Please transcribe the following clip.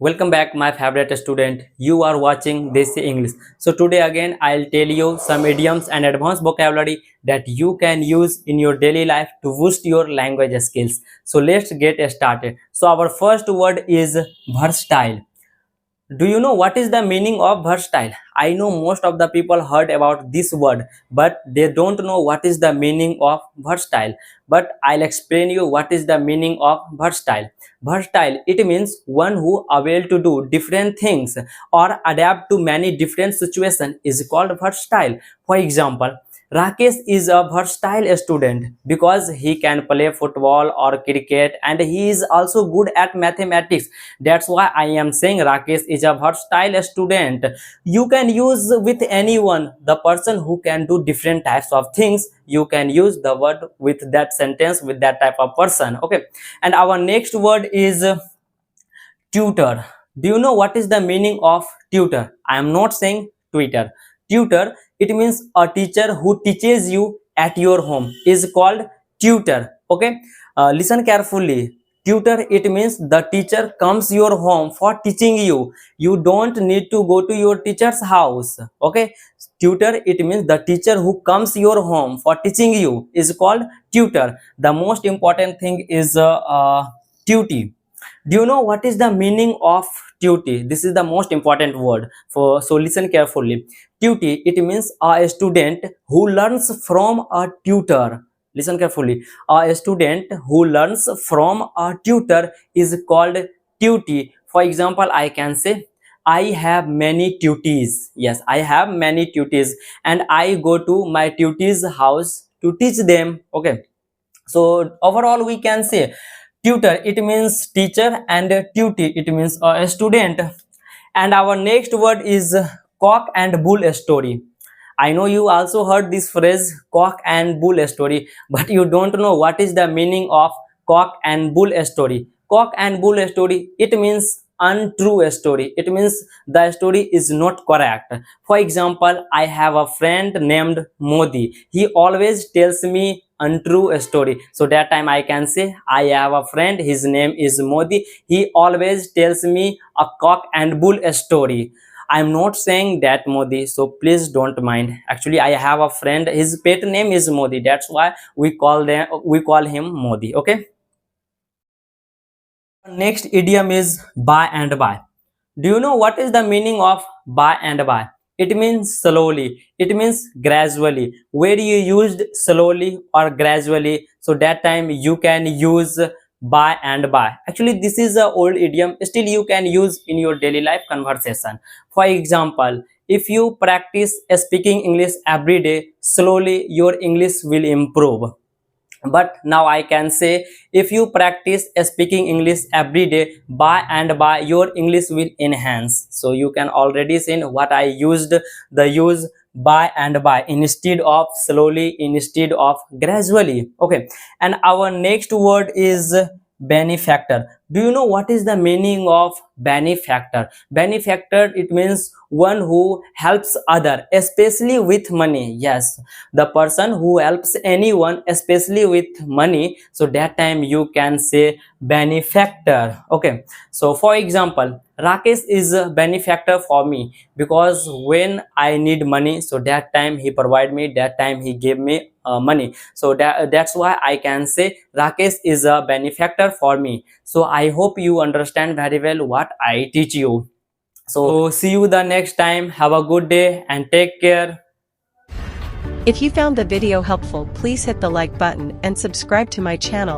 Welcome back, my favorite student. You are watching Desi English. So today again I'll tell you some idioms and advanced vocabulary that you can use in your daily life to boost your language skills. So let's get started. So our first word is versatile. Do you know what is the meaning of versatile? I know most of the people heard about this word, but they don't know what is the meaning of versatile. But I'll explain you what is the meaning of versatile. Versatile, it means one who able to do different things or adapt to many different situations is called versatile. For example, Rakesh is a versatile student because he can play football or cricket and he is also good at mathematics. That's why I am saying Rakesh is a versatile student. You can use with anyone, the person who can do different types of things. You can use the word with that sentence with that type of person. Okay. And our next word is tutor. Do you know what is the meaning of tutor? I am not saying Twitter. Tutor, it means a teacher who teaches you at your home is called tutor. Okay, listen carefully. Tutor, it means the teacher comes your home for teaching you. You don't need to go to your teacher's house. Okay, tutor, it means the teacher who comes your home for teaching you is called tutor. The most important thing is duty. Do you know what is the meaning of duty? This is the most important word, for so listen carefully. Duty, it means a student who learns from a tutor. Listen carefully. A student who learns from a tutor is called duty. For example, I can say I have many tutees. Yes, I have many tutees and I go to my tutee's house to teach them. Okay, so overall we can say tutor, it means teacher, and tuty, it means a student. And our next word is cock and bull story. I know you also heard this phrase cock and bull story, but you don't know what is the meaning of cock and bull story. Cock and bull story, it means untrue story. It means the story is not correct. For example, I have a friend named Modi. He always tells me untrue story. So that time I can say I have a friend, his name is Modi. He always tells me a cock and bull story. I'm not saying that Modi, so please don't mind. Actually, I have a friend, his pet name is Modi. That's why we call him Modi. Okay. Next idiom is by and by. Do you know what is the meaning of by and by? It means slowly. It means gradually. Where you used slowly or gradually, so that time you can use by and by. Actually, this is an old idiom. Still, you can use in your daily life conversation. For example, if you practice speaking English every day, slowly your English will improve. But now I can say if you practice speaking English every day, by and by your English will enhance. So you can already see what I used, the use by and by instead of slowly, instead of gradually. Okay, and our next word is benefactor. Do you know what is the meaning of benefactor? Benefactor, it means one who helps other, especially with money. Yes, the person who helps anyone, especially with money, so that time you can say benefactor. Okay, so for example, Rakesh is a benefactor for me because when I need money, so that time he provide me, that time he gave me money. So that's why I can say Rakesh is a benefactor for me. So I hope you understand very well what I teach you. So see you the next time. Have a good day and take care. If you found the video helpful, please hit the like button and subscribe to my channel.